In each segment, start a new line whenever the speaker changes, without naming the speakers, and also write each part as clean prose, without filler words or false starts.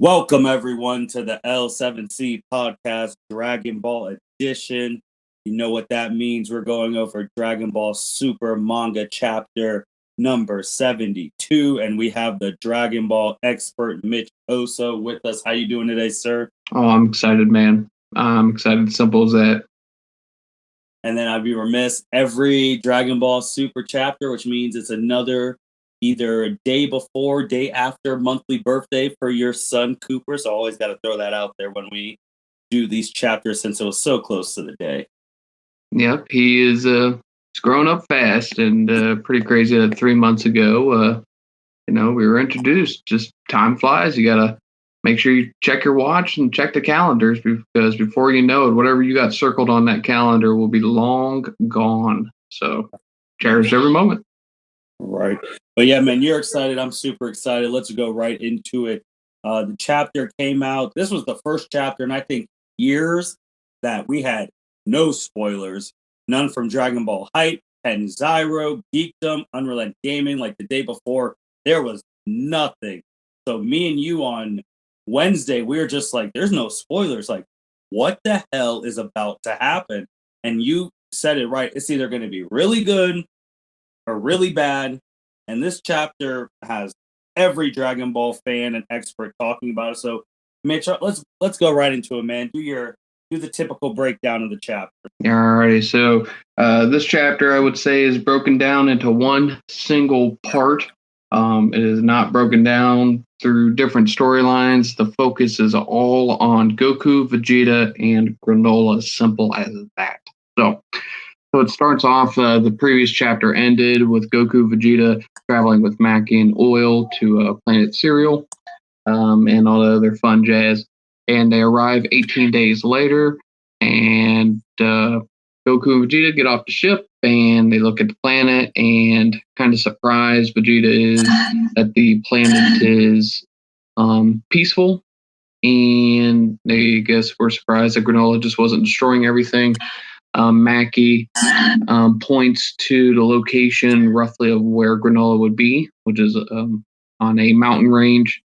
Welcome everyone to the L7C podcast, Dragon Ball edition. You know what that means. We're going over Dragon Ball Super Manga Chapter number 72, and we have the Dragon Ball expert Mitch Oso with us. How you doing today, sir?
Oh, I'm excited, man. I'm excited. Simple as that.
And then I'd be remiss, every Dragon Ball Super chapter, which means it's another either a day before, day after monthly birthday for your son, Cooper. So I always got to throw that out there when we do these chapters since it was so close to the day.
Yep, he is he's grown up fast and pretty crazy that 3 months ago, we were introduced. Just time flies. You got to make sure you check your watch and check the calendars because before you know it, whatever you got circled on that calendar will be long gone. So cherish every moment.
Right. But yeah, man, you're excited. I'm super excited. Let's go right into it. The chapter came out. This was the first chapter, and I think years that we had no spoilers, none from Dragon Ball Hype, and Zyro, Geekdom, Unrelenting Gaming. Like the day before, there was nothing. So me and you on Wednesday, we were just like, there's no spoilers. Like, what the hell is about to happen? And you said it right. It's either going to be really good or really bad. And this chapter has every Dragon Ball fan and expert talking about it. So, Mitch, let's go right into it, man. Do the typical breakdown of the chapter.
Alrighty, so this chapter I would say is broken down into one single part. It is not broken down through different storylines. The focus is all on Goku, Vegeta, and Granolah. Simple as that. So it starts off, the previous chapter ended with Goku, Vegeta traveling with Mackie and Oil to Planet Cereal and all the other fun jazz. And they arrive 18 days later, and Goku and Vegeta get off the ship, and they look at the planet, and kind of surprised Vegeta is that the planet is peaceful, and they guess were surprised that Granolah just wasn't destroying everything. Mackie points to the location roughly of where Granolah would be, which is on a mountain range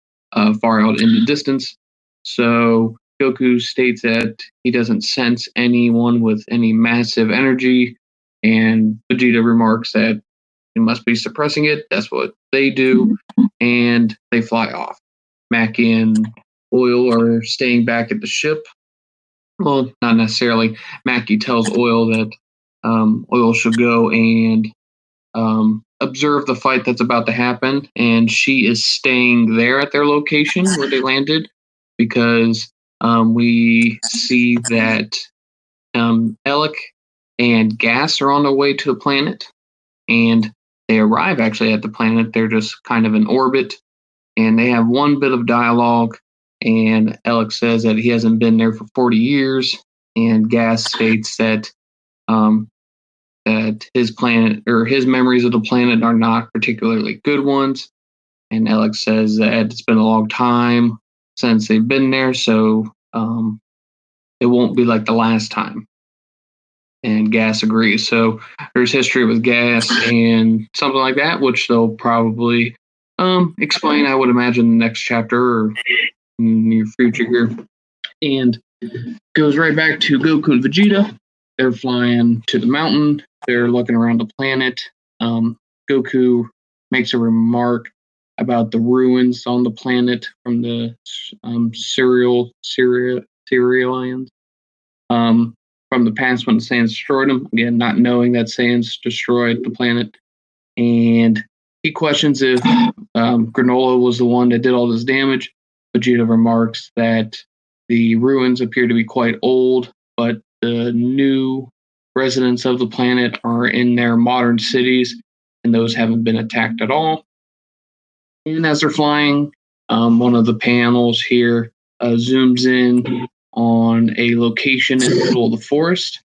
far out in the distance. So Goku states that he doesn't sense anyone with any massive energy, and Vegeta remarks that he must be suppressing it. That's what they do, and they fly off. Mackie and Oil are staying back at the ship. Well, not necessarily. Mackie tells Oil that Oil should go and observe the fight that's about to happen, and she is staying there at their location where they landed because we see that Alec and Gas are on their way to the planet, and they arrive actually at the planet. They're just kind of in orbit, and they have one bit of dialogue. And Alec says that he hasn't been there for 40 years, and Gas states that that his planet or his memories of the planet are not particularly good ones. And Alec says that it's been a long time since they've been there, so it won't be like the last time. And Gas agrees. So there's history with Gas and something like that, which they'll probably explain, I would imagine, in the next chapter or in the near future here. And goes right back to Goku and Vegeta. They're flying to the mountain. They're looking around the planet. Goku makes a remark about the ruins on the planet from the Cerealians from the past when the Saiyans destroyed them. Again, not knowing that Saiyans destroyed the planet. And he questions if Granolah was the one that did all this damage. Vegeta remarks that the ruins appear to be quite old, but the new residents of the planet are in their modern cities, and those haven't been attacked at all. And as they're flying, one of the panels here zooms in on a location in the middle of the forest,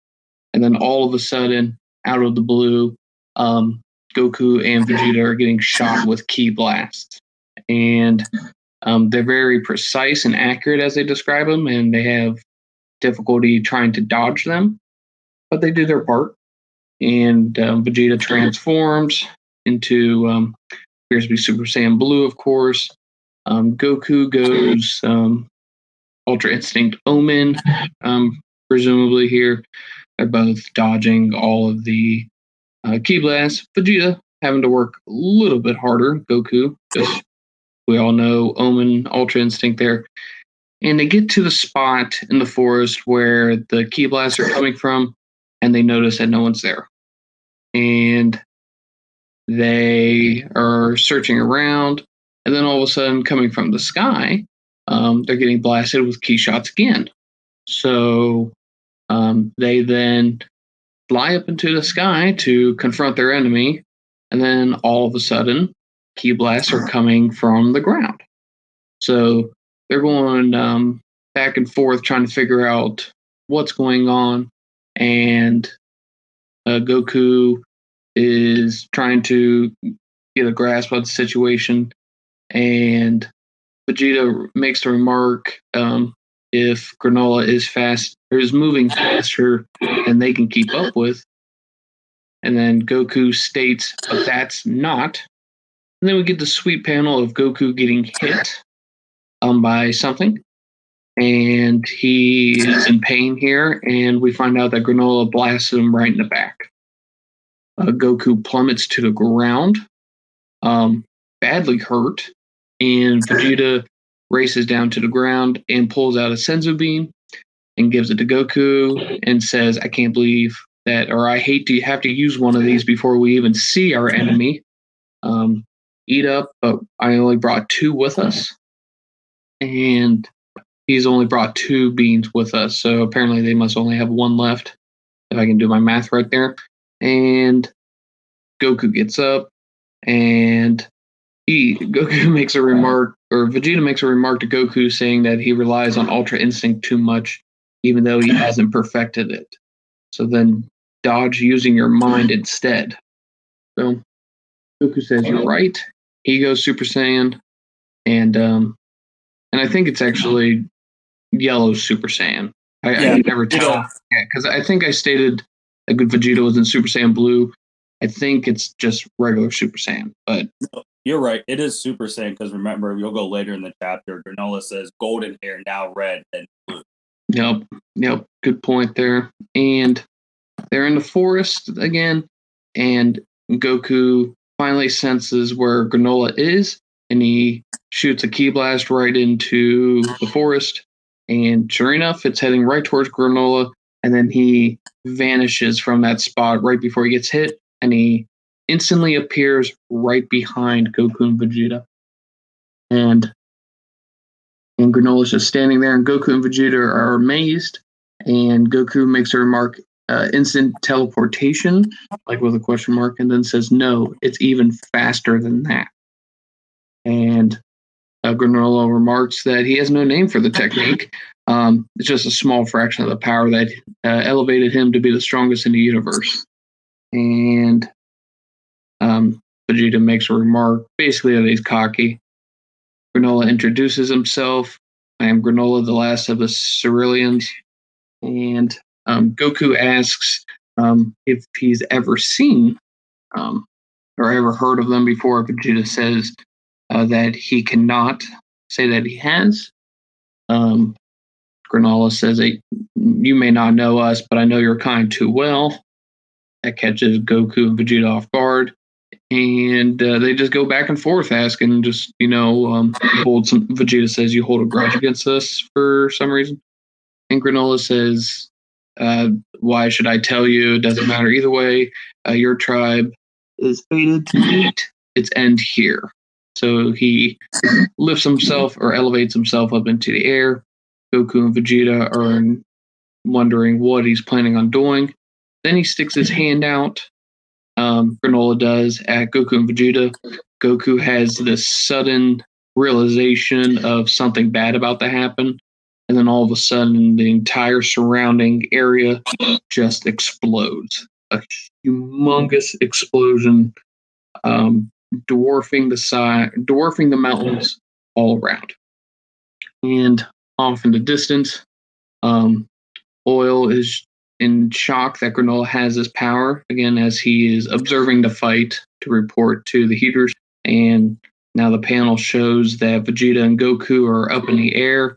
and then all of a sudden, out of the blue, Goku and Vegeta are getting shot with ki blasts. And they're very precise and accurate as they describe them, and they have difficulty trying to dodge them, but they do their part. And Vegeta transforms into appears to be Super Saiyan Blue, of course, Goku goes Ultra Instinct Omen, presumably here. They're both dodging all of the Ki Blasts. Vegeta having to work a little bit harder. Goku, because we all know Omen, Ultra Instinct there. And they get to the spot in the forest where the Ki Blasts are coming from, and they notice that no one's there. And they are searching around, and then all of a sudden, coming from the sky, they're getting blasted with Ki shots again. So they then fly up into the sky to confront their enemy, and then all of a sudden, Ki blasts are coming from the ground. So they're going back and forth trying to figure out what's going on, and Goku is trying to get a grasp of the situation, and Vegeta makes the remark, if Granolah is fast or is moving faster than they can keep up with. And then Goku states, but that's not. And then we get the sweet panel of Goku getting hit by something. And he is in pain here. And we find out that Granolah blasts him right in the back. Goku plummets to the ground, badly hurt. And Vegeta races down to the ground and pulls out a Senzu bean and gives it to Goku and says, I can't believe that, or I hate to have to use one of these before we even see our enemy. Eat up, but I only brought 2 with us. And he's only brought 2 beans with us, so apparently they must only have 1 left, if I can do my math right there. And Goku gets up, and Goku makes a remark, or Vegeta makes a remark to Goku saying that he relies on Ultra Instinct too much, even though he hasn't perfected it. So then dodge using your mind instead. So Goku says, you're right. He goes Super Saiyan, and I think it's actually yellow Super Saiyan. I can never tell. Yeah, because I think I stated that Vegeta was in Super Saiyan Blue. I think it's just regular Super Saiyan, but
you're right. It is Super Saiyan because remember, you'll go later in the chapter. Granolah says golden hair, now red and blue.
Yep. Good point there. And they're in the forest again, and Goku finally senses where Granolah is, and he shoots a Ki blast right into the forest. And sure enough, it's heading right towards Granolah, and then he vanishes from that spot right before he gets hit, and he instantly appears right behind Goku and Vegeta. And Granola's just standing there, and Goku and Vegeta are amazed. And Goku makes a remark, instant teleportation, like with a question mark, and then says, no, it's even faster than that. And Granolah remarks that he has no name for the technique. It's just a small fraction of the power that elevated him to be the strongest in the universe. And Vegeta makes a remark, basically that he's cocky. Granolah introduces himself. I am Granolah, the last of the Ceruleans. And Goku asks if he's ever seen or ever heard of them before. Vegeta says that he cannot say that he has. Granolah says that you may not know us, but I know your kind too well. That catches Goku and Vegeta off guard. And they just go back and forth asking, just, Vegeta says, you hold a grudge against us for some reason. And Granolah says, why should I tell you? It doesn't matter either way. Your tribe is fated to meet its end here. So he lifts himself or elevates himself up into the air. Goku and Vegeta are wondering what he's planning on doing. Then he sticks his hand out. Granolah does at Goku and Vegeta. Goku has this sudden realization of something bad about to happen. And then all of a sudden, the entire surrounding area just explodes. A humongous explosion, dwarfing the mountains all around. And off in the distance, Oil is in shock that Granolah has this power, again, as he is observing the fight to report to the Heaters. And Now the panel shows that Vegeta and Goku are up in the air.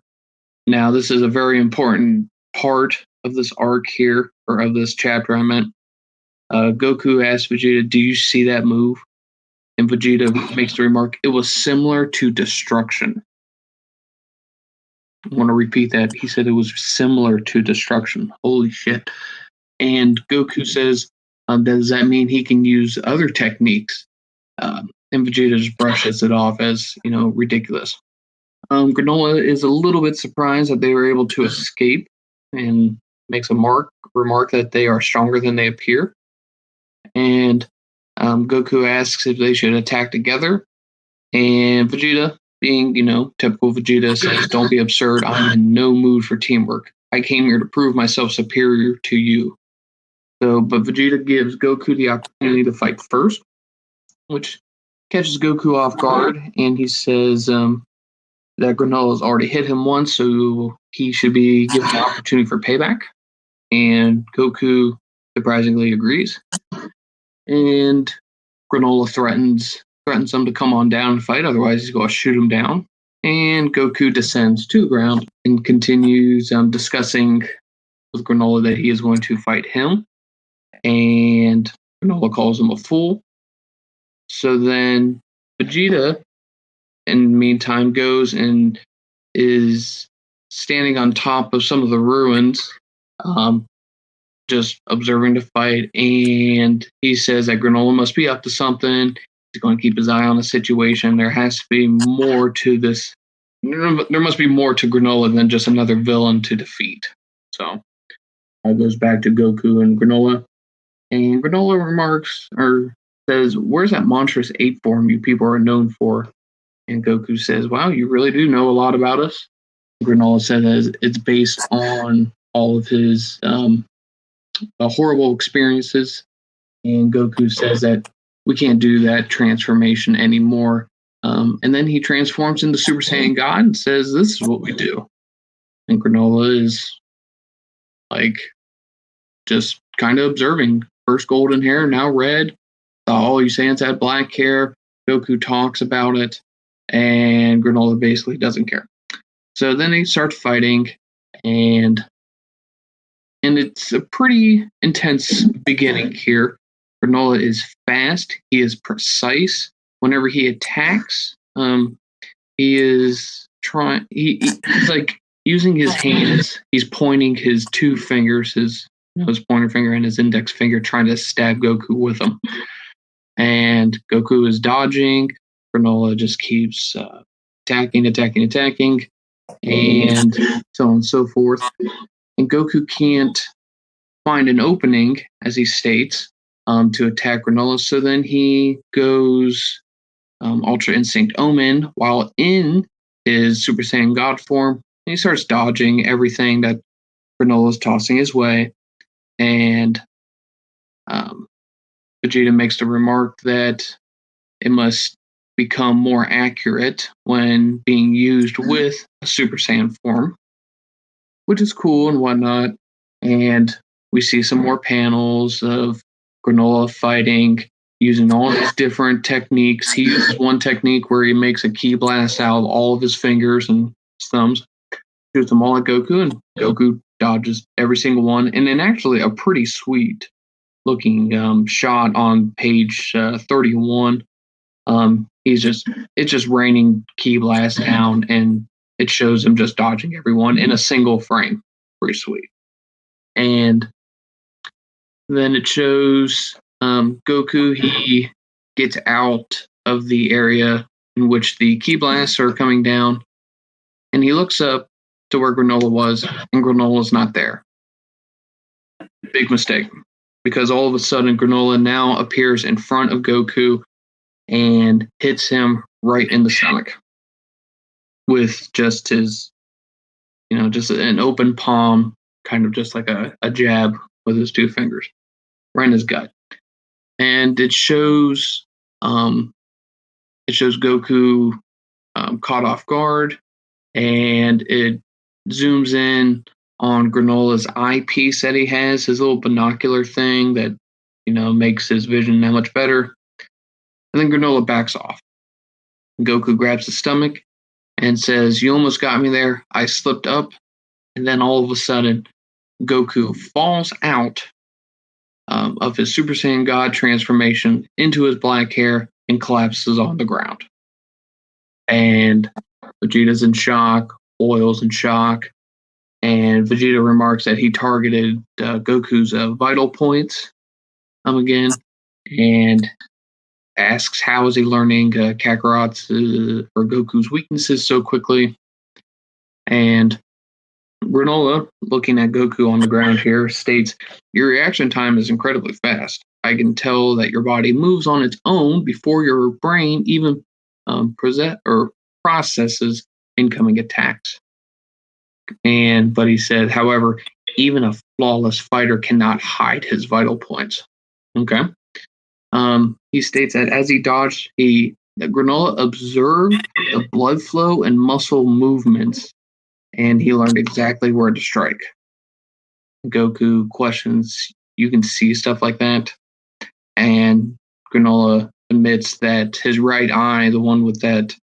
Now this is a very important part of this arc here, or of this chapter I meant. Goku asks Vegeta, "Do you see that move?" And Vegeta makes the remark, "It was similar to destruction." I want to repeat that. He said it was similar to destruction. Holy shit. And Goku says, does that mean he can use other techniques? And Vegeta just brushes it off as, ridiculous. Granolah is a little bit surprised that they were able to escape and makes a remark that they are stronger than they appear. And Goku asks if they should attack together. And Vegeta, being, typical Vegeta, says, "Don't be absurd. I'm in no mood for teamwork. I came here to prove myself superior to you." But Vegeta gives Goku the opportunity to fight first, which catches Goku off guard, and he says that Granolah's already hit him once, so he should be given the opportunity for payback. And Goku surprisingly agrees. And Granolah threatens him to come on down and fight, otherwise he's going to shoot him down. And Goku descends to the ground and continues discussing with Granolah that he is going to fight him. And Granolah calls him a fool. So then Vegeta, in the meantime, goes and is standing on top of some of the ruins, just observing the fight. And he says that Granolah must be up to something. He's going to keep his eye on the situation. There has to be more to this. There must be more to Granolah than just another villain to defeat. So it goes back to Goku and Granolah. And Granolah remarks, or says, "Where's that monstrous ape form you people are known for?" And Goku says, "Wow, you really do know a lot about us." Granolah says it's based on all of his horrible experiences. And Goku says that we can't do that transformation anymore. And then he transforms into Super Saiyan God and says, "This is what we do." And Granolah is just kind of observing. First golden hair, now red. All you Saiyans had black hair. Goku talks about it, and Granolah basically doesn't care. So then they start fighting, and it's a pretty intense beginning here. Granolah is fast. He is precise. Whenever he attacks, he is trying. He's using his hands. He's pointing his two fingers, his pointer finger and his index finger, trying to stab Goku with them. And Goku is dodging. Granolah just keeps attacking, and so on and so forth. And Goku can't find an opening, as he states, to attack Granolah. So then he goes Ultra Instinct Omen while in his Super Saiyan God form. And he starts dodging everything that Granolah is tossing his way. And Vegeta makes the remark that it must become more accurate when being used with a Super Saiyan form, which is cool and whatnot. And we see some more panels of Granolah fighting, using all his different techniques. He uses one technique where he makes a ki blast out of all of his fingers and thumbs, shoots them all at Goku, and Goku dodges every single one. And then actually a pretty sweet looking shot on page 31. It's just raining ki blasts down, and it shows him just dodging everyone in a single frame. Pretty sweet. And then it shows Goku. He gets out of the area in which the ki blasts are coming down, and he looks up to where Granolah was, and Granolah's not there. Big mistake, because all of a sudden Granolah now appears in front of Goku and hits him right in the stomach with just his, just an open palm, kind of just like a jab with his two fingers, right in his gut. And it shows Goku caught off guard, and it zooms in on Granolah's eyepiece that he has, his little binocular thing that makes his vision that much better. And then Granolah backs off. Goku grabs his stomach and says, "You almost got me there. I slipped up." And then all of a sudden, Goku falls out of his Super Saiyan God transformation into his black hair and collapses on the ground. And Vegeta's in shock, Oil's in shock, and Vegeta remarks that he targeted Goku's vital points again, and asks how is he learning Kakarot's or Goku's weaknesses so quickly. And Granolah, looking at Goku on the ground here, states, "Your reaction time is incredibly fast. I can tell that your body moves on its own before your brain even processes incoming attacks." But he said, however, even a flawless fighter cannot hide his vital points. Okay. He states that as he dodged, that Granolah observed the blood flow and muscle movements, and he learned exactly where to strike. Goku questions, "You can see stuff like that?" And Granolah admits that his right eye, the one with that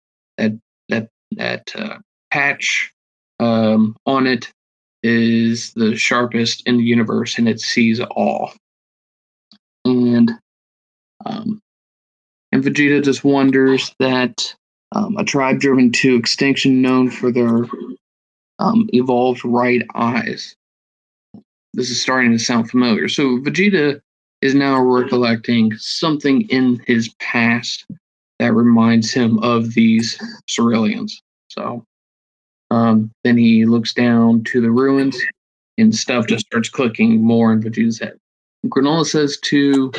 patch on it, is the sharpest in the universe, and it sees all. And Vegeta just wonders that a tribe driven to extinction known for their evolved right eyes. This is starting to sound familiar. So Vegeta is now recollecting something in his past that reminds him of these Ceruleans. So then he looks down to the ruins, and stuff just starts clicking more in Vegeta's head. Granolah says to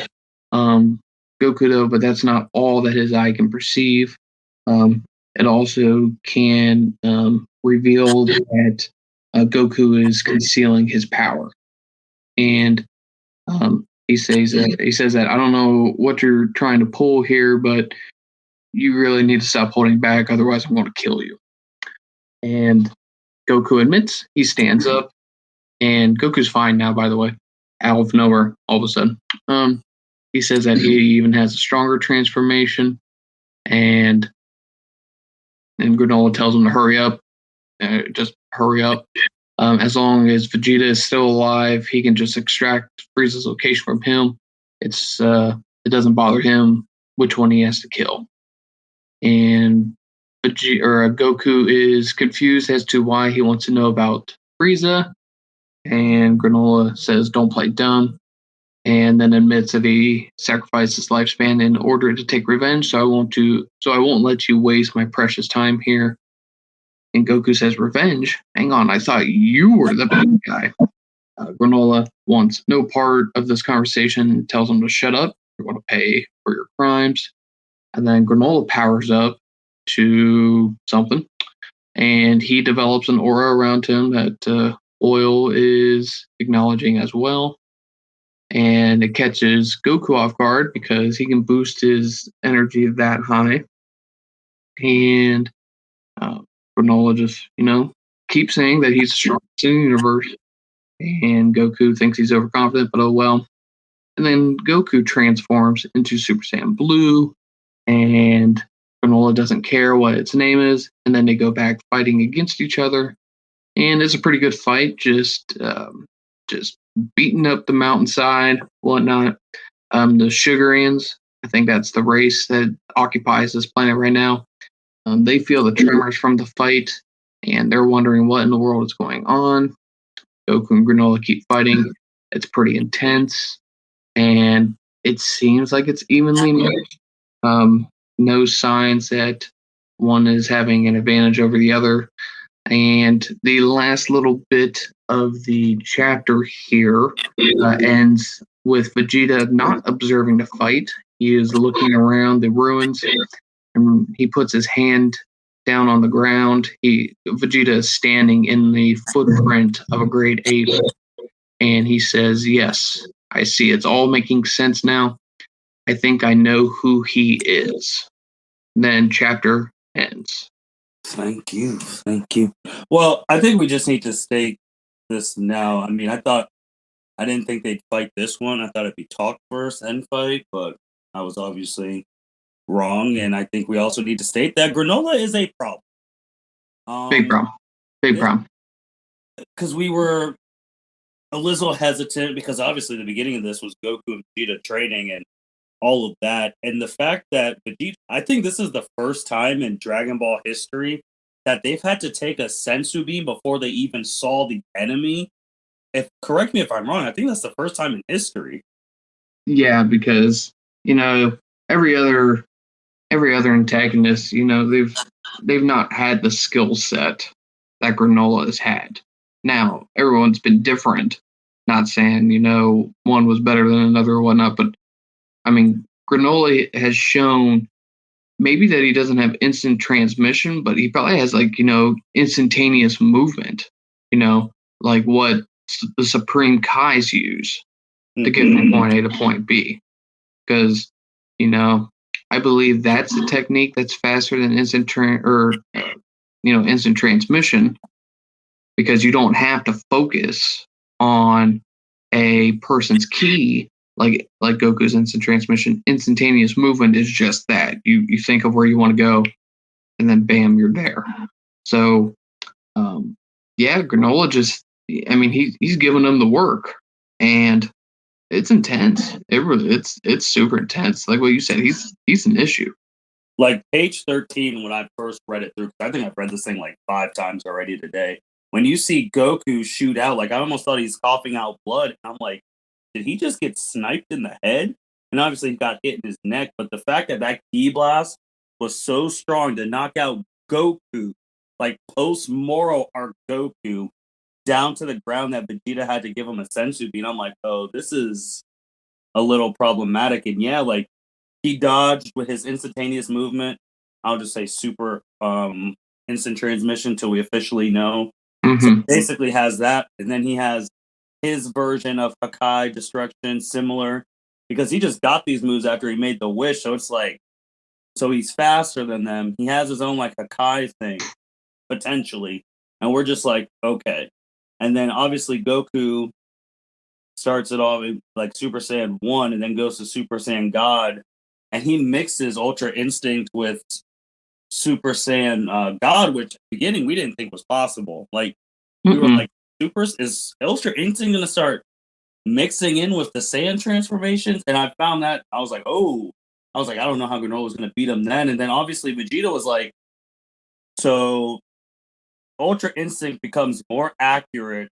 Goku, though, but that's not all that his eye can perceive. It also can reveal that Goku is concealing his power. And he says that I don't know what you're trying to pull here, but you really need to stop holding back, otherwise I'm going to kill you. And Goku admits. He stands up, and Goku's fine now, by the way, out of nowhere, all of a sudden. He says that he even has a stronger transformation, and Granolah tells him to hurry up. Just hurry up. As long as Vegeta is still alive, he can just extract Frieza's location from him. It doesn't bother him which one he has to kill. And Goku is confused as to why he wants to know about Frieza. And Granolah says, "Don't play dumb," and then admits that he sacrificed his lifespan in order to take revenge. So I won't let you waste my precious time here. And Goku says, "Revenge? Hang on, I thought you were the bad guy." Granolah wants no part of this conversation and tells him to shut up. "You're going to pay for your crimes." And then Granolah powers up to something, and he develops an aura around him that Oil is acknowledging as well. And it catches Goku off guard because he can boost his energy that high. And Granolah just, keeps saying that he's the strongest in the universe. And Goku thinks he's overconfident, but oh well. And then Goku transforms into Super Saiyan Blue, and Granolah doesn't care what its name is. And then they go back fighting against each other. And it's a pretty good fight, just beating up the mountainside, whatnot. The Sugarians, I think that's the race that occupies this planet right now. They feel the tremors from the fight, and they're wondering what in the world is going on. Goku and Granolah keep fighting. It's pretty intense, and it seems like it's evenly matched. No signs that one is having an advantage over the other. And the last little bit of the chapter here ends with Vegeta not observing the fight. He is looking around the ruins, and he puts his hand down on the ground. Vegeta is standing in the footprint of a great ape, and he says, "Yes, I see. It's all making sense now. I think I know who he is." Then chapter ends.
Thank you. Well, I think we just need to state this now. I mean, I didn't think they'd fight this one. I thought it'd be talk first and fight, but I was obviously wrong. And I think we also need to state that Granolah is a problem.
Big problem. Big problem.
Because we were a little hesitant because obviously the beginning of this was Goku and Vegeta training and all of that. And the fact that Vegeta, I think this is the first time in Dragon Ball history that they've had to take a sensu bean before they even saw the enemy. Correct me if I'm wrong, I think that's the first time in history.
Yeah, because every other antagonist, they've not had the skill set that Granolah has had. Now everyone's been different. Not saying one was better than another or whatnot, but I mean Granolah has shown maybe that he doesn't have instant transmission, but he probably has instantaneous movement. Like what the Supreme Kais use to get from point A to point B. Because, I believe that's a technique that's faster than instant transmission, because you don't have to focus on a person's ki like Goku's instant transmission. Instantaneous movement is just that. You think of where you want to go, and then bam, you're there. So, Granolah he's giving them the work, and it's intense. It's super intense. Like what you said, he's an issue.
Like page 13, when I first read it through, I think I've read this thing like 5 times already today. When you see Goku shoot out, like I almost thought he's coughing out blood. I'm like, did he just get sniped in the head? And obviously he got hit in his neck. But the fact that ki blast was so strong to knock out Goku, like post-Moro arc Goku, down to the ground, that Vegeta had to give him a sensu bean. I'm like, oh, this is a little problematic. And yeah, like he dodged with his instantaneous movement. I'll just say super instant transmission till we officially know.
Mm-hmm.
So basically has that, and then he has his version of Hakai destruction, similar, because he just got these moves after he made the wish. So it's like, so he's faster than them. He has his own like Hakai thing, potentially. And we're just like, okay. And then obviously Goku starts it off in like Super Saiyan 1 and then goes to Super Saiyan God. And he mixes Ultra Instinct with Super Saiyan God, which at the beginning we didn't think was possible. Like, we were like, is Ultra Instinct going to start mixing in with the Saiyan transformations? And I found that, I was like, I don't know how Granolah was going to beat him then. And then obviously Vegeta was like, so Ultra Instinct becomes more accurate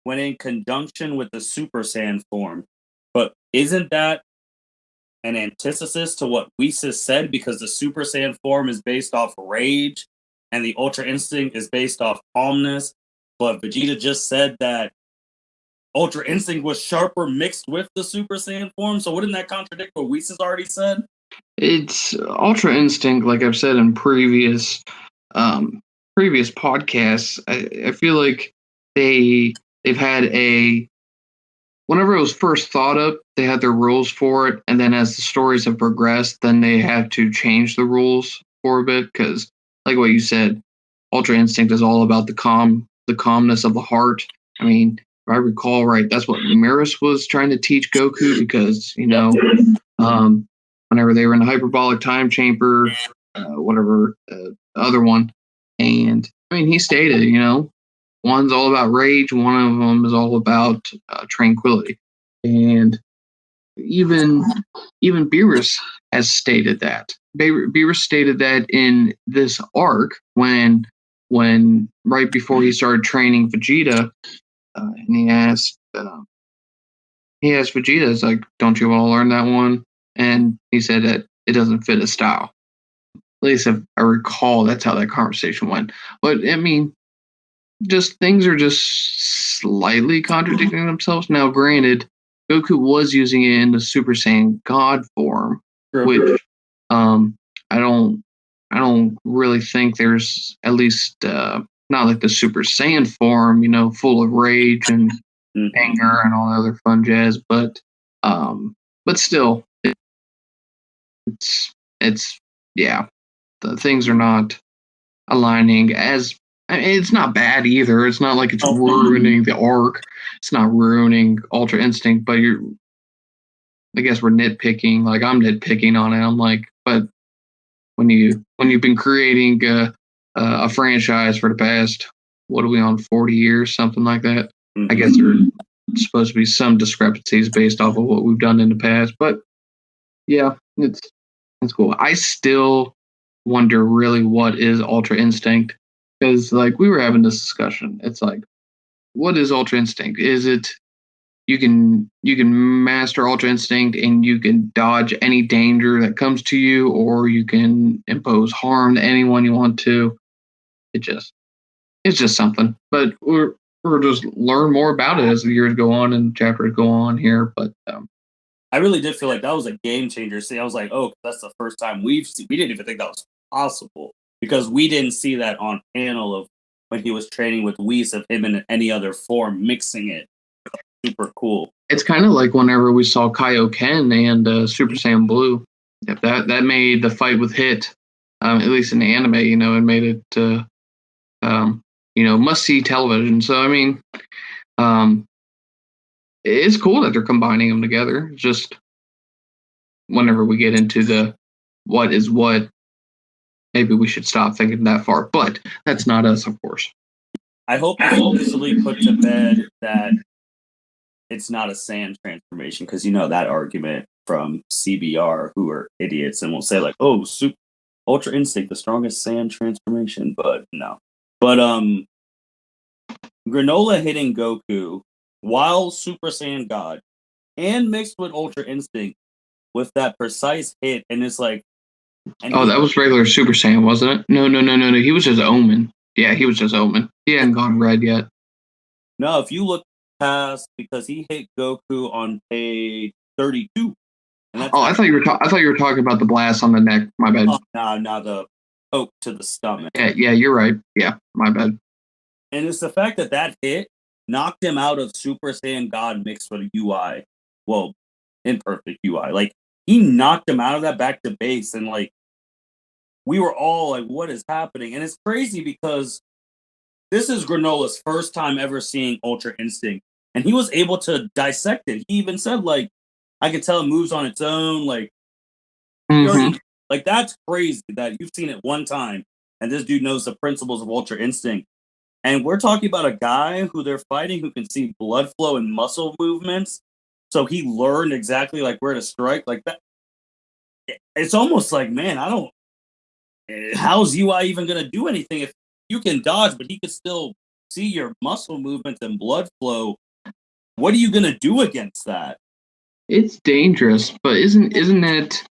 when in conjunction with the Super Saiyan form. But isn't that an antithesis to what Whis said? Because the Super Saiyan form is based off rage and the Ultra Instinct is based off calmness. But Vegeta just said that Ultra Instinct was sharper mixed with the Super Saiyan form. So wouldn't that contradict what Whis has already said?
It's Ultra Instinct, like I've said in previous podcasts. I feel like they've had whenever it was first thought up, they had their rules for it, and then as the stories have progressed, then they have to change the rules for a bit, because like what you said, Ultra Instinct is all about the calmness of the heart. I mean, if I recall right, that's what Maris was trying to teach Goku, because whenever they were in the hyperbolic time chamber, the other one, and I mean, he stated, one's all about rage, one of them is all about tranquility, and even Beerus has stated that. Beerus stated that in this arc when right before he started training Vegeta, and he asked Vegeta, "Is like, don't you want to learn that one?" And he said that it doesn't fit his style. At least if I recall, that's how that conversation went. But I mean, just things are just slightly contradicting themselves. Now, granted, Goku was using it in the Super Saiyan God form, which I don't really think there's, at least not like the Super Saiyan form, full of rage and anger and all the other fun jazz. But still, it's the things are not aligning as. I mean, it's not bad either. It's not like it's ruining the arc. It's not ruining Ultra Instinct, but I guess we're nitpicking. Like, I'm nitpicking on it. I'm like, but when you've been creating a franchise for the past, what are we on, 40 years, something like that.
Mm-hmm.
I guess there's supposed to be some discrepancies based off of what we've done in the past, but yeah, it's cool. I still wonder really what is Ultra Instinct, because like we were having this discussion. It's like, what is Ultra Instinct? Is it you can master Ultra Instinct and you can dodge any danger that comes to you, or you can impose harm to anyone you want to. It's just something. But we're just learn more about it as the years go on and chapters go on here. But
I really did feel like that was a game changer. See, I was like, oh, that's the first time we didn't even think that was possible, because we didn't see that on panel of when he was training with Whis, of him in any other form mixing it. Super cool.
It's kind of like whenever we saw Kaioken and Super Saiyan Blue. If that made the fight with Hit, at least in the anime, it made it must see television. So I mean, it's cool that they're combining them together. Just whenever we get into the what is what, maybe we should stop thinking that far. But that's not us, of course.
I hope it's officially put to bed that it's not a Saiyan transformation, because that argument from CBR, who are idiots and will say like, oh, Ultra Instinct, the strongest Saiyan transformation, but no. But Granolah hitting Goku while Super Saiyan God and mixed with Ultra Instinct with that precise hit, and it's like,
that was regular Super Saiyan, wasn't it? No. He was just Omen. Yeah, he was just Omen. He hadn't gone red yet.
No, if you look past, because he hit Goku on page 32.
I thought you were talking about the blast on the neck. My bad.
Oh, no, the poke to the stomach.
Yeah, you're right. Yeah, my bad.
And it's the fact that hit knocked him out of Super Saiyan God mixed with UI. Well, imperfect UI. Like, he knocked him out of that back to base, and like, we were all like, what is happening? And it's crazy because this is Granolah's first time ever seeing Ultra Instinct, and he was able to dissect it. He even said, like, I can tell it moves on its own. Like, like, that's crazy that you've seen it one time, and this dude knows the principles of Ultra Instinct. And we're talking about a guy who they're fighting who can see blood flow and muscle movements. So he learned exactly like where to strike. Like that. It's almost like, man, how's UI even going to do anything if you can dodge, but he can still see your muscle movements and blood flow? What are you going to do against that?
It's dangerous, but isn't that,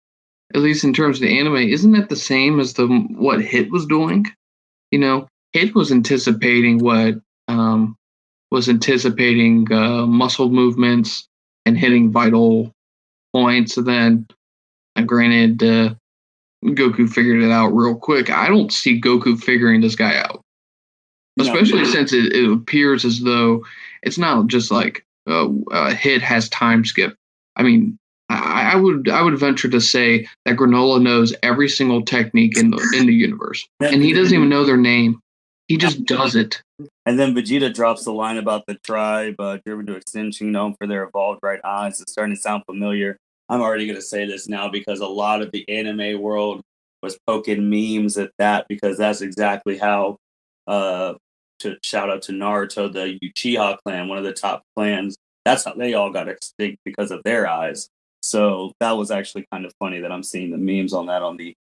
at least in terms of the anime, isn't that the same as what Hit was doing? Hit was anticipating muscle movements and hitting vital points. And then, granted, Goku figured it out real quick. I don't see Goku figuring this guy out, especially since it appears as though it's not just like Hit has time skip. I mean, I would venture to say that Granolah knows every single technique in the universe, and he doesn't even know their name. He just does it.
And then Vegeta drops the line about the tribe driven to extinction, known for their evolved right eyes. It's starting to sound familiar. I'm already going to say this now because a lot of the anime world was poking memes at that, because that's exactly how, to shout out to Naruto, the Uchiha clan, one of the top clans, that's how they all got extinct, because of their eyes. So that was actually kind of funny that I'm seeing the memes on that on the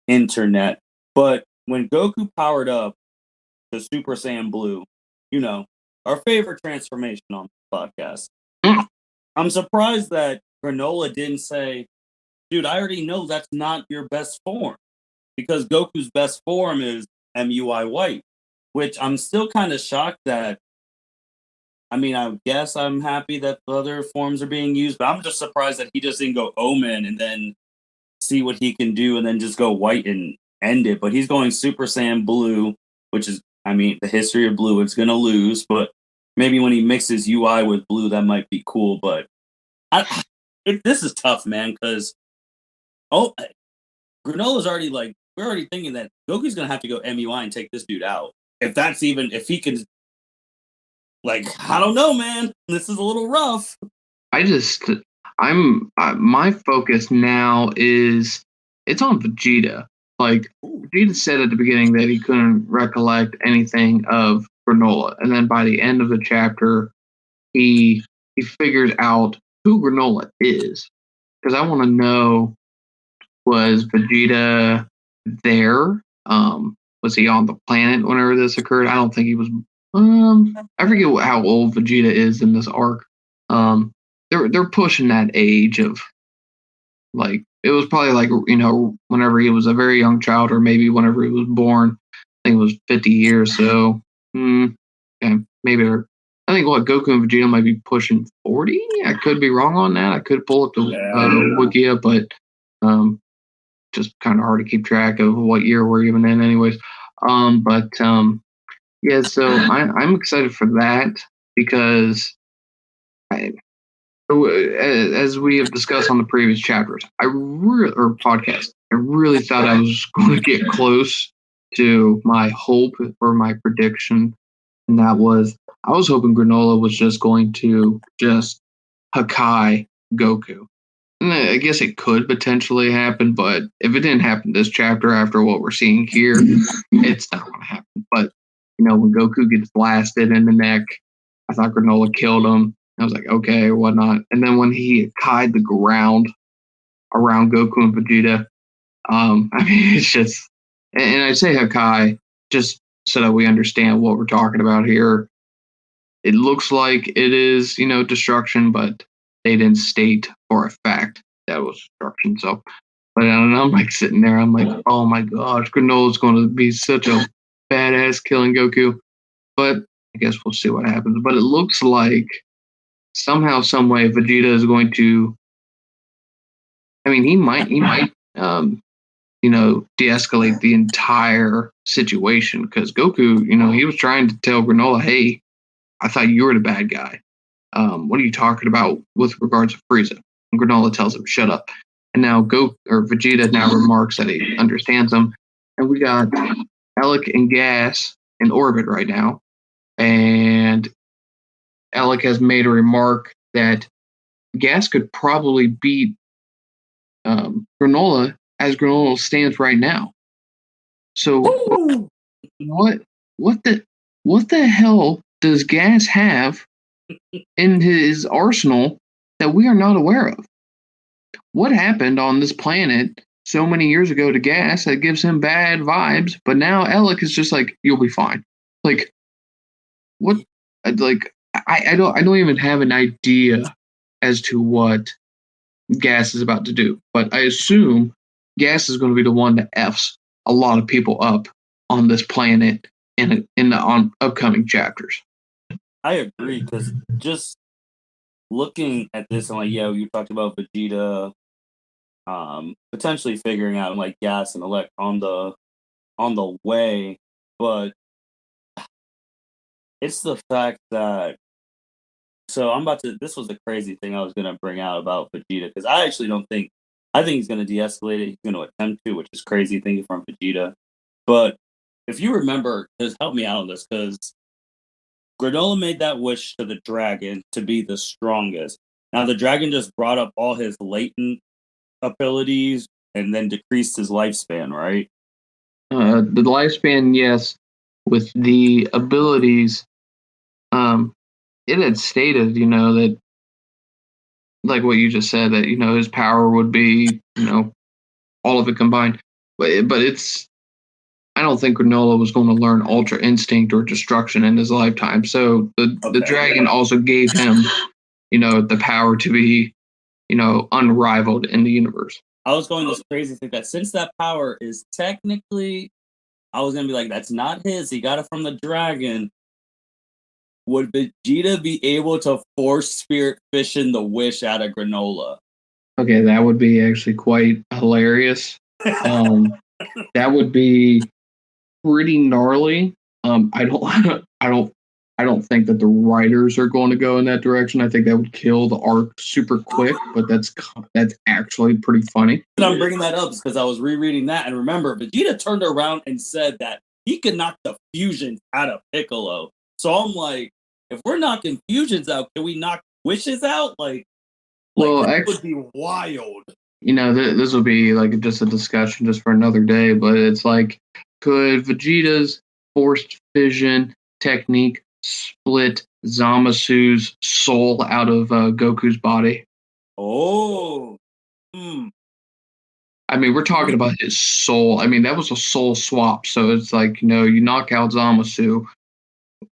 internet. But when Goku powered up to Super Saiyan Blue, our favorite transformation on the podcast, I'm surprised that Granolah didn't say, dude, I already know that's not your best form, because Goku's best form is MUI White, which I'm still kind of shocked that. I mean, I guess I'm happy that the other forms are being used, but I'm just surprised that he just didn't go Omen and then see what he can do and then just go White and end it. But he's going Super Saiyan Blue, which is, I mean, the history of Blue, it's going to lose, but maybe when he mixes UI with Blue, that might be cool. But this is tough, man, because Granolah's already like, we're already thinking that Goku's going to have to go MUI and take this dude out. If he can. Like, I don't know, man. This is a little rough.
My focus now it's on Vegeta. Like, Vegeta said at the beginning that he couldn't recollect anything of Granolah, and then by the end of the chapter, he figures out who Granolah is. Because I want to know, was Vegeta there? Was he on the planet whenever this occurred? I don't think he was. I forget how old Vegeta is in this arc. They're pushing that age of, like, it was probably like, whenever he was a very young child, or maybe whenever he was born. I think it was 50 years. So, yeah, maybe. I think Goku and Vegeta might be pushing 40. I could be wrong on that. I could pull up the Wikia, but just kind of hard to keep track of what year we're even in, anyways. Yeah. So I'm excited for that because as we have discussed on the previous chapters, podcast, I really thought I was going to get close to my hope or my prediction, and that was I was hoping Granolah was just going to just Hakai Goku. And I guess it could potentially happen, but if it didn't happen this chapter after what we're seeing here, it's not going to happen. But, when Goku gets blasted in the neck, I thought Granolah killed him. I was like, okay, whatnot. And then when he tied the ground around Goku and Vegeta, it's just, and I say Hakai just so that we understand what we're talking about here. It looks like it is, destruction, but they didn't state for a fact that was destruction. So, but I'm like sitting there, I'm like, oh my gosh, Granolah's going to be such a badass killing Goku. But I guess we'll see what happens. But it looks like somehow, some way, Vegeta is going to. I mean, he might, de-escalate the entire situation because Goku, he was trying to tell Granolah, hey, I thought you were the bad guy. What are you talking about with regards to Frieza? And Granolah tells him, shut up. And now Vegeta now remarks that he understands him. And we got Alec and Gas in orbit right now. And Alec has made a remark that Gas could probably beat Granolah as Granolah stands right now. So what the hell does Gas have in his arsenal that we are not aware of? What happened on this planet so many years ago to Gas that gives him bad vibes, but now Alec is just like, you'll be fine. Like, what? Like, I don't even have an idea as to what Gas is about to do, but I assume Gas is going to be the one that F's a lot of people up on this planet in the upcoming chapters.
I agree, because just looking at this, I'm like, you talked about Vegeta potentially figuring out like Gas and Elect on the way, but it's the fact that this was the crazy thing I was gonna bring out about Vegeta, because I think he's gonna de-escalate it. He's gonna attempt to, which is crazy thinking from Vegeta. But if you remember, just help me out on this, because Granolah made that wish to the dragon to be the strongest. Now the dragon just brought up all his latent abilities and then decreased his lifespan, right?
The lifespan, yes. With the abilities, it had stated, that, like what you just said, that, his power would be, all of it combined. But I don't think Granolah was going to learn Ultra Instinct or Destruction in his lifetime. So the dragon also gave him, the power to be, unrivaled in the universe.
I was going this crazy thing that since that power is technically, I was going to be like, that's not his. He got it from the dragon. Would Vegeta be able to force Spirit Fission the wish out of Granolah?
Okay, that would be actually quite hilarious. That would be pretty gnarly. I don't think that the writers are going to go in that direction. I think that would kill the arc super quick, but that's actually pretty funny.
And I'm bringing that up because I was rereading that, and remember, Vegeta turned around and said that he could knock the fusions out of Piccolo. So I'm like, if we're knocking fusions out, can we knock wishes out? Well, that would be wild.
This will be like just a discussion just for another day, but it's like, could Vegeta's forced fission technique split Zamasu's soul out of Goku's body?
Oh, hmm.
I mean, we're talking about his soul. I mean, that was a soul swap. So it's like, you knock out Zamasu,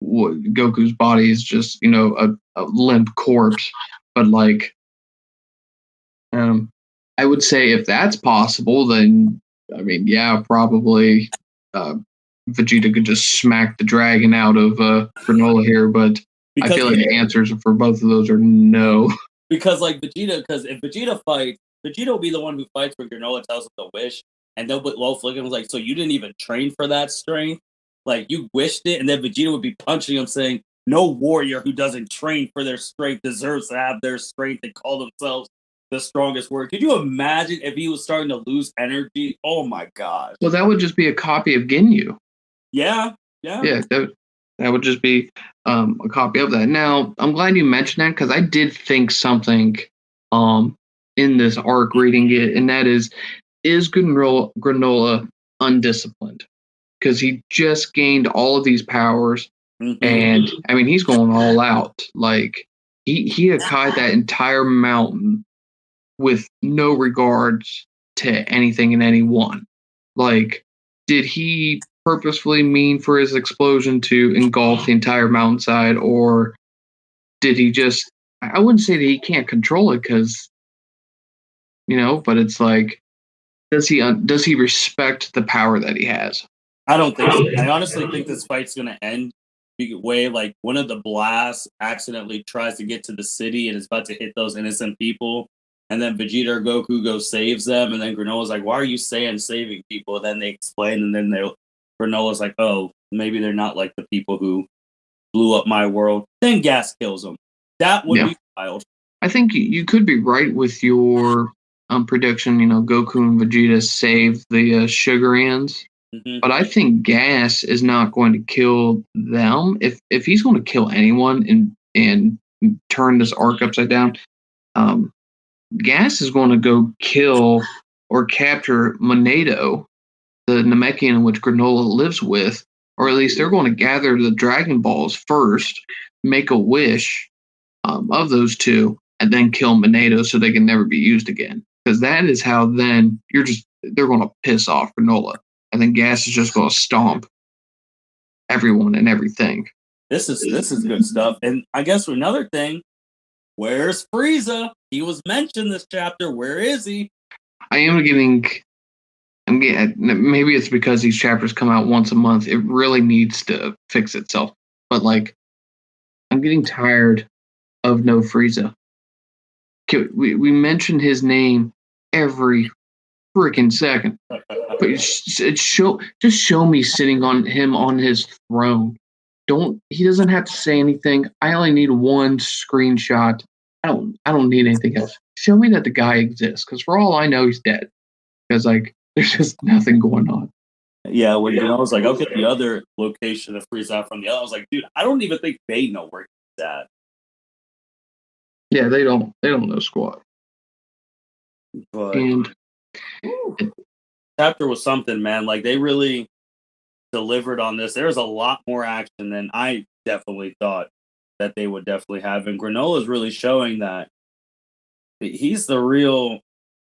Goku's body is just, a limp corpse. But like, I would say if that's possible, then I mean, yeah, probably Vegeta could just smack the dragon out of Granolah here. But I feel like the answers for both of those are no.
Because like because if Vegeta fights, Vegeta will be the one who fights when Granolah tells him to wish, and they'll look at him like, so you didn't even train for that strength? Like you wished it, and then Vegeta would be punching him saying, no warrior who doesn't train for their strength deserves to have their strength and call themselves the strongest warrior. Could you imagine if he was starting to lose energy? Oh my god.
Well, that would just be a copy of Ginyu.
Yeah.
Yeah, that would just be a copy of that. Now, I'm glad you mentioned that because I did think something in this arc reading it, and that is Granolah undisciplined? Because he just gained all of these powers, and I mean he's going all out. Like he Hakkai'd that entire mountain with no regards to anything and anyone. Like, did he purposefully mean for his explosion to engulf the entire mountainside, or did he just? I wouldn't say that he can't control it because, but it's like, does he respect the power that he has?
I don't think so. I honestly think this fight's going to end way like one of the blasts accidentally tries to get to the city and is about to hit those innocent people. And then Vegeta or Goku goes saves them. And then Granola's like, why are you saving people? And then they explain. And then Granola's like, oh, maybe they're not like the people who blew up my world. Then Gas kills them. That would be wild.
I think you could be right with your prediction. Goku and Vegeta save the Sugar Ants. But I think Gas is not going to kill them. If he's going to kill anyone and turn this arc upside down, Gas is going to go kill or capture Monado, the Namekian in which Granolah lives with, or at least they're going to gather the Dragon Balls first, make a wish of those two, and then kill Monado so they can never be used again. Because that is how then they're going to piss off Granolah. And then Gas is just going to stomp everyone and everything.
This is good stuff. And I guess another thing, where's Frieza? He was mentioned this chapter. Where is he?
I'm getting. Maybe it's because these chapters come out once a month. It really needs to fix itself. But like, I'm getting tired of no Frieza. We mention his name every freaking second. But just show me sitting on his throne. He doesn't have to say anything. I only need one screenshot. I don't need anything else. Show me that the guy exists, because for all I know, he's dead. Because like there's just nothing going on.
Yeah, when I was like, I'll get the other location of Frieza from the other. I was like, dude, I don't even think they know where he's at.
Yeah, they don't know squat.
But chapter was something, man. Like they really delivered on this. There was a lot more action than I definitely thought that they would definitely have. And Granolah is really showing that he's the real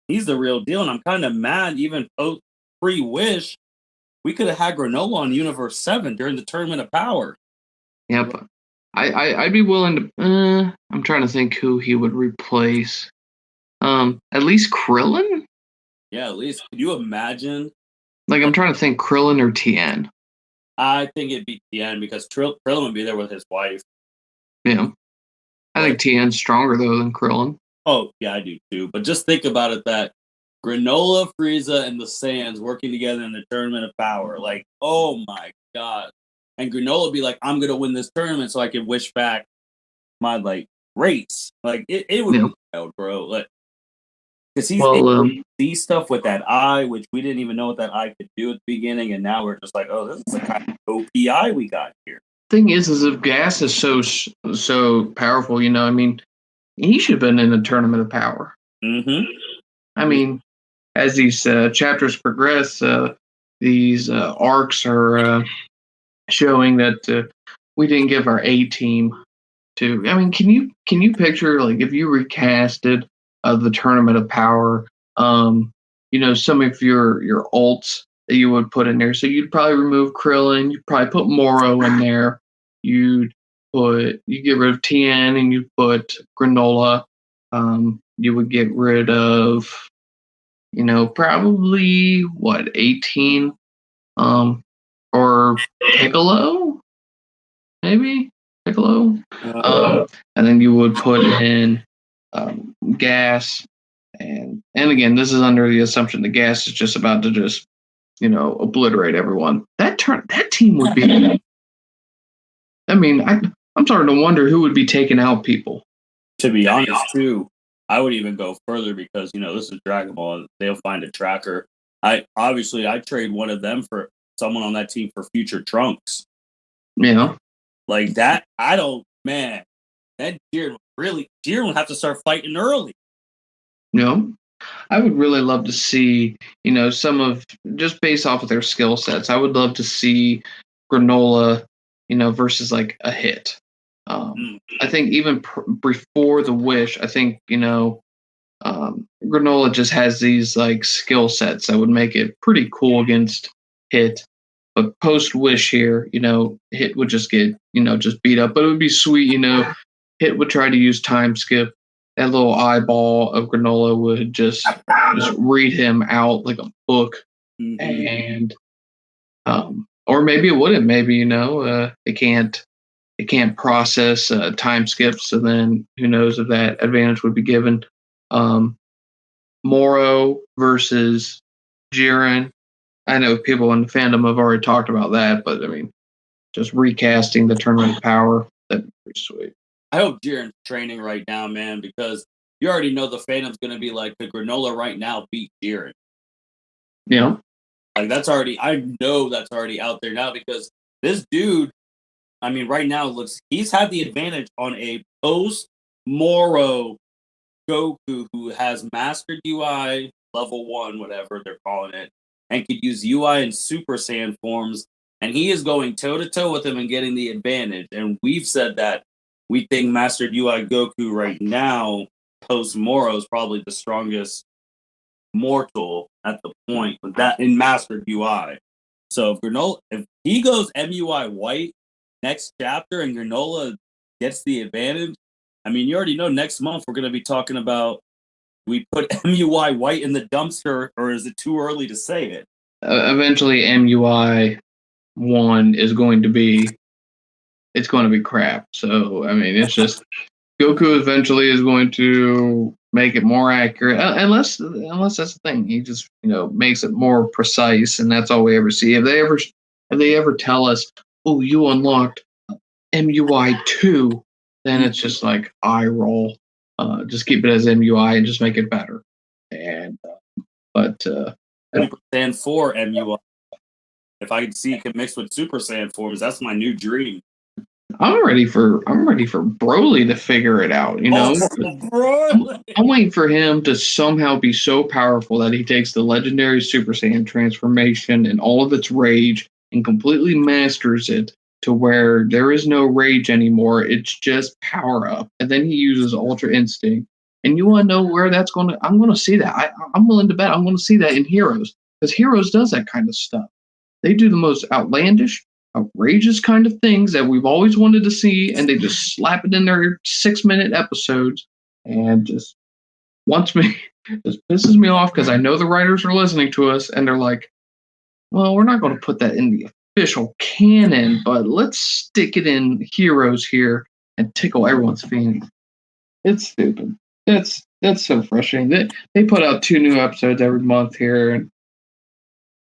deal. And I'm kind of mad, even post free wish, we could have had Granolah on Universe 7 during the Tournament of Power.
Yep. I'd be willing to I'm trying to think who he would replace. At least Krillin?
Yeah, at least. Could you imagine?
Like, I'm trying to think Krillin or Tien.
I think it'd be Tien because Krillin would be there with his wife.
Yeah. I think Tien's stronger, though, than Krillin.
Oh, yeah, I do, too. But just think about it that Granolah, Frieza, and the Saiyans working together in the Tournament of Power. Like, oh, my God. And Granolah would be like, I'm going to win this tournament so I can wish back my, like, race. Like, it would be wild, bro. Like, because he's able to see stuff with that eye, which we didn't even know what that eye could do at the beginning, and now we're just like, oh, this is the kind of OPI we got here.
Thing is if Gas is so powerful, I mean, he should have been in the Tournament of Power.
Mm-hmm.
I mean, as these chapters progress, these arcs are showing that we didn't give our A team to. I mean, can you picture, like, if you recasted the Tournament of Power, some of your ults that you would put in there. So you'd probably remove Krillin, you'd probably put Moro in there, you get rid of Tien and you put Granolah. You would get rid of, probably what, 18, or Piccolo, maybe Piccolo. And then you would put in Gas, and again, this is under the assumption that Gas is just about to just obliterate everyone. That team would be. I mean, I'm starting to wonder who would be taking out people.
To be honest, too, I would even go further because this is Dragon Ball. They'll find a tracker. I trade one of them for someone on that team for future Trunks.
Yeah,
like that. I don't, man. That Jiren would have to start fighting early.
I would really love to see, some of, just based off of their skill sets, I would love to see Granolah, versus like a Hit. I think even before the Wish, I think, Granolah just has these like skill sets that would make it pretty cool against Hit. But post Wish here, Hit would just get, just beat up. But it would be sweet, Hit would try to use time skip. That little eyeball of Granolah would just read him out like a book. And or maybe it wouldn't. Maybe it can't process time skips. So then who knows if that advantage would be given. Moro versus Jiren. I know people in the fandom have already talked about that, but I mean, just recasting the Tournament of Power, that'd be pretty sweet.
I hope Jiren's training right now, man, because you already know the fandom's going to be like, the Granolah right now beat Jiren.
Yeah.
Like, I know that's already out there now because this dude, I mean, right now, he's had the advantage on a post-Moro Goku who has mastered UI level 1, whatever they're calling it, and could use UI and Super Saiyan forms, and he is going toe-to-toe with him and getting the advantage. And we've said that we think mastered UI Goku right now, post-Moro, is probably the strongest mortal at the point with that in mastered UI. So if he goes MUI white next chapter and Granolah gets the advantage, I mean, you already know next month we're going to be talking about, we put MUI white in the dumpster, or is it too early to say it?
Eventually, MUI 1 is going to be, it's going to be crap. So, I mean, it's just, Goku eventually is going to make it more accurate, unless that's the thing. He just, makes it more precise, and that's all we ever see. If they ever tell us, oh, you unlocked MUI 2, then it's just like eye roll. Just keep it as MUI and just make it better. And
Super Saiyan 4 MUI. If I could see it mixed with Super Saiyan forms, that's my new dream.
I'm ready for Broly to figure it out. I'm waiting for him to somehow be so powerful that he takes the legendary Super Saiyan transformation and all of its rage and completely masters it to where there is no rage anymore. It's just power up. And then he uses Ultra Instinct. And you want to know where that's going to... I'm going to see that. I'm willing to bet I'm going to see that in Heroes. Because Heroes does that kind of stuff. They do the most outlandish, outrageous kind of things that we've always wanted to see. And they just slap it in their 6-minute episodes. And just pisses me off because I know the writers are listening to us. And they're like, well, we're not going to put that in the official canon, but let's stick it in Heroes here and tickle everyone's feelings. It's stupid. That's so frustrating. They put out 2 new episodes every month here, and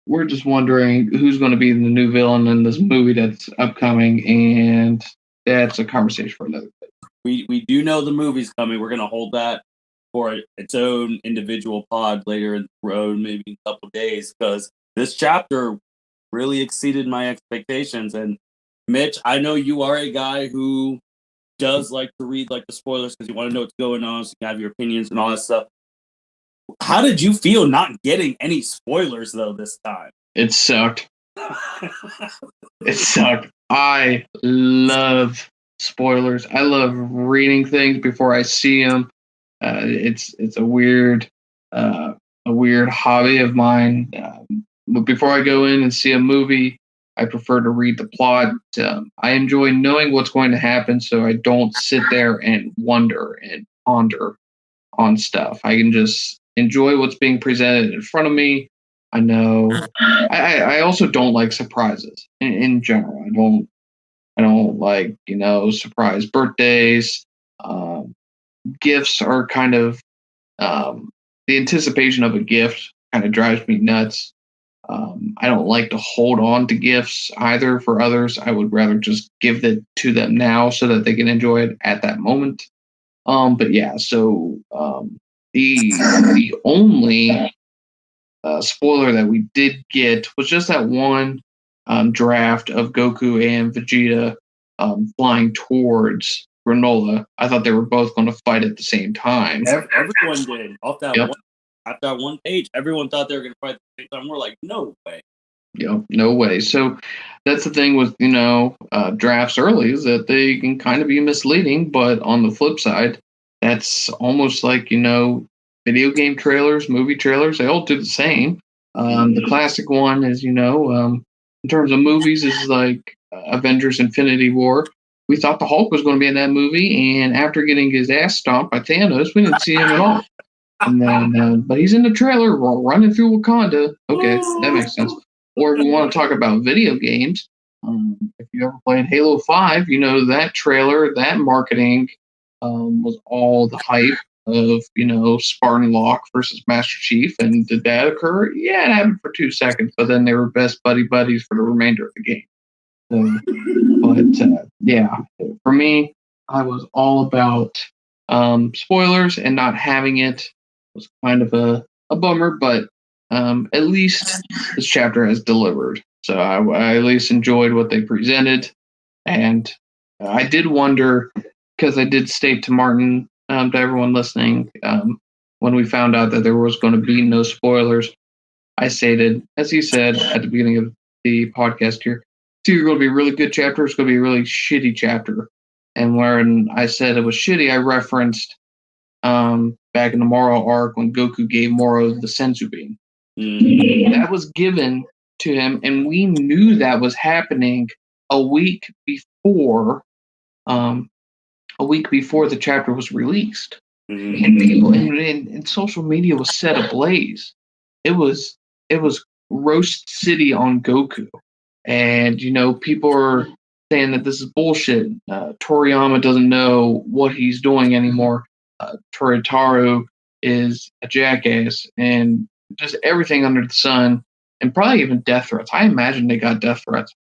we're just wondering who's going to be the new villain in this movie that's upcoming, and that's a conversation for another day.
We do know the movie's coming. We're going to hold that for its own individual pod later in the road, maybe in a couple of days, because this chapter really exceeded my expectations. And Mitch, I know you are a guy who does like to read like the spoilers because you want to know what's going on, so you have your opinions and all that stuff. How did you feel not getting any spoilers though this time?
It sucked. It sucked. I love spoilers. I love reading things before I see them. It's a weird hobby of mine. But before I go in and see a movie, I prefer to read the plot. I enjoy knowing what's going to happen, so I don't sit there and wonder and ponder on stuff. I can just enjoy what's being presented in front of me. I know. I also don't like surprises in general. I don't like surprise birthdays. Gifts are kind of the anticipation of a gift kind of drives me nuts. I don't like to hold on to gifts either for others. I would rather just give it to them now so that they can enjoy it at that moment. But yeah, so the only spoiler that we did get was just that one draft of Goku and Vegeta flying towards Granolah. I thought they were both going to fight at the same time.
Everyone did. Off that one page, everyone thought they were going to fight at the same time. We're like, no way.
No way. So that's the thing with drafts early, is that they can kind of be misleading. But on the flip side, that's almost like video game trailers, movie trailers. They all do the same. The classic one is in terms of movies is like Avengers: Infinity War. We thought the Hulk was going to be in that movie, and after getting his ass stomped by Thanos, we didn't see him at all. And then, but he's in the trailer running through Wakanda. Okay, that makes sense. Or if we want to talk about video games, if you ever played Halo 5, that trailer, that marketing was all the hype of, Spartan Locke versus Master Chief. And did that occur? Yeah, it happened for 2 seconds, but then they were best buddies for the remainder of the game. Yeah, for me, I was all about spoilers, and not having it was kind of a bummer, but at least this chapter has delivered. So I at least enjoyed what they presented. And I did wonder, because I did state to Martin, to everyone listening, when we found out that there was going to be no spoilers, I stated, as he said at the beginning of the podcast here, it's either going to be a really good chapter or it's going to be a really shitty chapter. And when I said it was shitty, I referenced back in the Moro arc when Goku gave Moro the Senzu Bean. That was given to him, and we knew that was happening a week before the chapter was released. And people and social media was set ablaze. It was roast city on Goku. And people are saying that this is bullshit. Toriyama doesn't know what he's doing anymore. Toritaru is a jackass, and just everything under the sun, and probably even death threats. I imagine they got death threats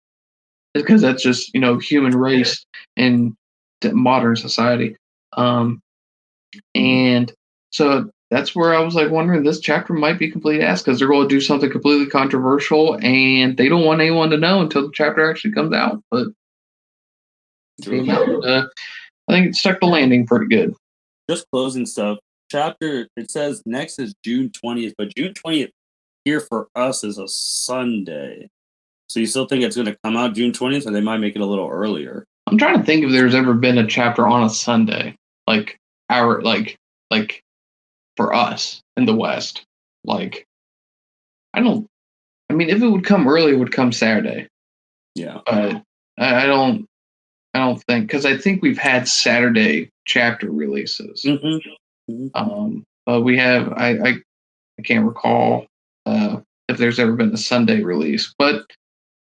because that's just human race in modern society. And so that's where I was like wondering, this chapter might be complete ass, because they're going to do something completely controversial, and they don't want anyone to know until the chapter actually comes out. But I think it stuck the landing pretty good.
Just closing stuff. Chapter, it says next is June 20th, but June 20th here for us is a Sunday. So you still think it's going to come out June 20th, or they might make it a little earlier?
I'm trying to think if there's ever been a chapter on a Sunday, like for us in the West. Like, I mean, if it would come early, it would come Saturday.
Yeah.
But I don't think, because I think we've had Saturday chapter releases. But we have, I can't recall if there's ever been a Sunday release, but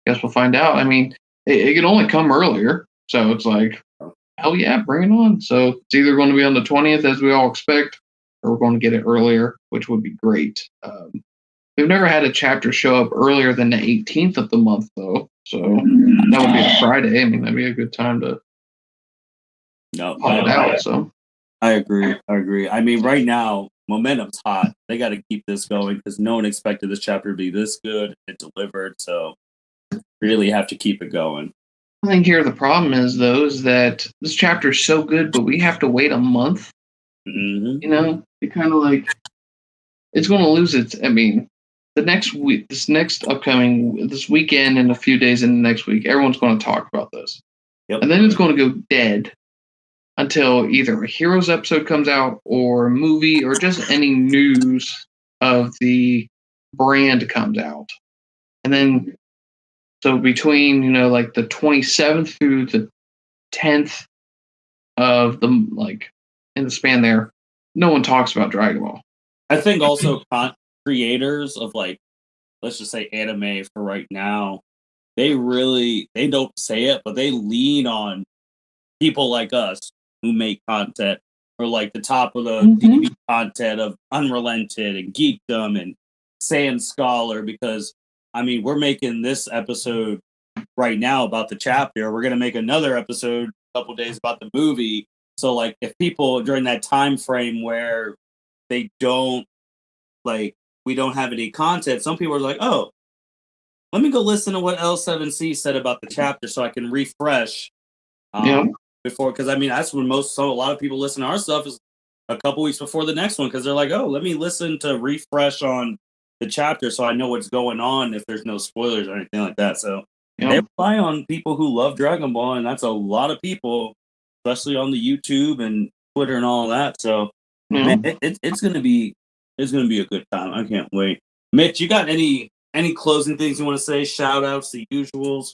I guess we'll find out. I mean, it can only come earlier, so it's like, hell yeah, bring it on. So it's either going to be on the 20th, as we all expect, or we're going to get it earlier, which would be great. We've never had a chapter show up earlier than the 18th of the month, though. So that would be a Friday. I mean, that'd be a good time to pop it out. So
I agree. I mean, right now, momentum's hot. They got to keep this going, because no one expected this chapter to be this good. It delivered, so really have to keep it going.
I think here the problem is, though, is that this chapter is so good, but we have to wait a month. It kind of like, it's going to lose its. I mean, the next week, this weekend, and a few days in the next week, everyone's going to talk about this, and then it's going to go dead until either a Heroes episode comes out, or a movie, or just any news of the brand comes out, and then so between like the 27th through the 10th of the in the span there, no one talks about Dragon Ball.
I think also creators of let's just say anime for right now, they don't say it, but they lean on people like us who make content, or the top of the TV content of Unrelented and Geekdom and Saiyan Scholar, because I mean, we're making this episode right now about the chapter. We're going to make another episode a couple days about the movie. So if people during that time frame where they don't we don't have any content, some people are like, oh, let me go listen to what L7C said about the chapter so I can refresh before, because I mean that's when a lot of people listen to our stuff is a couple weeks before the next one, because they're like, oh, let me listen to refresh on the chapter so I know what's going on if there's no spoilers or anything like that. So they rely on people who love Dragon Ball, and that's a lot of people, especially on the YouTube and Twitter and all that. So man, it's gonna be a good time. I can't wait. Mitch, you got any closing things you want to say? Shout outs, the usuals?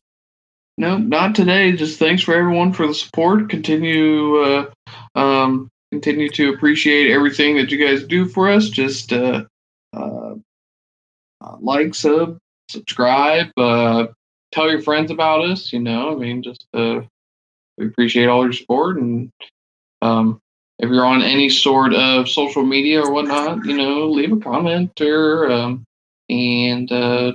No, not today. Just thanks for everyone for the support. Continue to appreciate everything that you guys do for us. Just like, subscribe, tell your friends about us. I mean, just we appreciate all your support, and if you're on any sort of social media or whatnot, leave a comment or and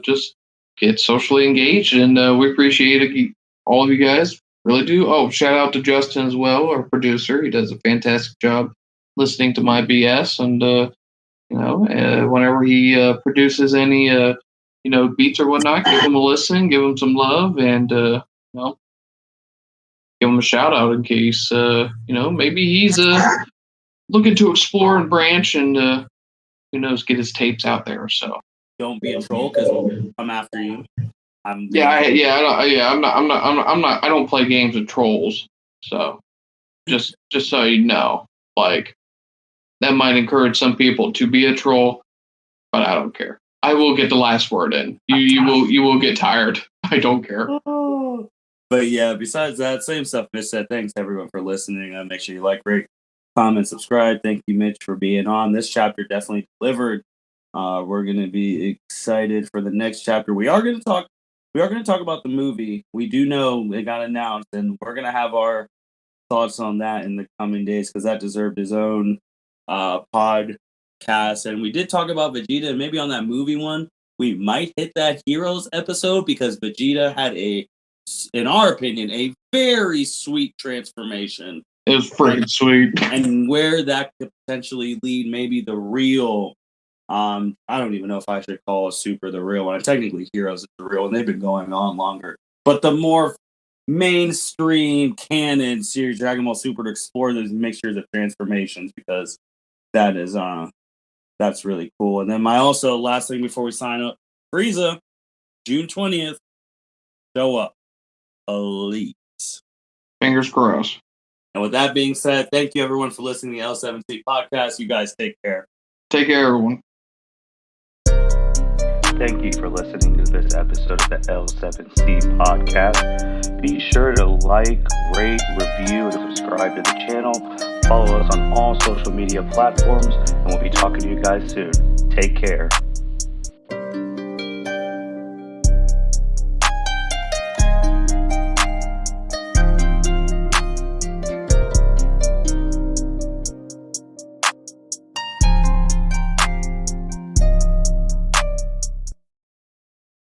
just get socially engaged. And we appreciate all of you guys. Really do. Oh, shout out to Justin as well, our producer. He does a fantastic job listening to my BS. And whenever he produces any beats or whatnot, give him a listen, give him some love, and give him a shout out in case maybe he's looking to explore and branch, and who knows, get his tapes out there. So
don't be a troll, because I'm after you.
I'm not. I don't play games with trolls. So just so you know, that might encourage some people to be a troll, but I don't care. I will get the last word in. You will get tired. I don't care.
But yeah, besides that, same stuff Mitch said. Thanks everyone for listening. Make sure you like, rate, comment, subscribe. Thank you, Mitch, for being on. This chapter definitely delivered. We're gonna be excited for the next chapter. We are gonna talk about the movie. We do know it got announced, and we're gonna have our thoughts on that in the coming days, because that deserved his own podcast. And we did talk about Vegeta, and maybe on that movie one, we might hit that Heroes episode, because Vegeta had in our opinion, a very sweet transformation.
It was freaking sweet.
And where that could potentially lead, maybe the real, I don't even know if I should call a Super the real one. Technically, Heroes is the real one. They've been going on longer. But the more mainstream canon series, Dragon Ball Super, to explore those mixtures of transformations, because that is, that's really cool. And then my last thing before we sign up, Frieza, June 20th, show up. Elite.
Fingers crossed.
And with that being said, thank you everyone for listening to the L7C podcast. You guys take care.
Take care, everyone.
Thank you for listening to this episode of the L7C podcast. Be sure to like, rate, review, and subscribe to the channel. Follow us on all social media platforms, and we'll be talking to you guys soon. Take care.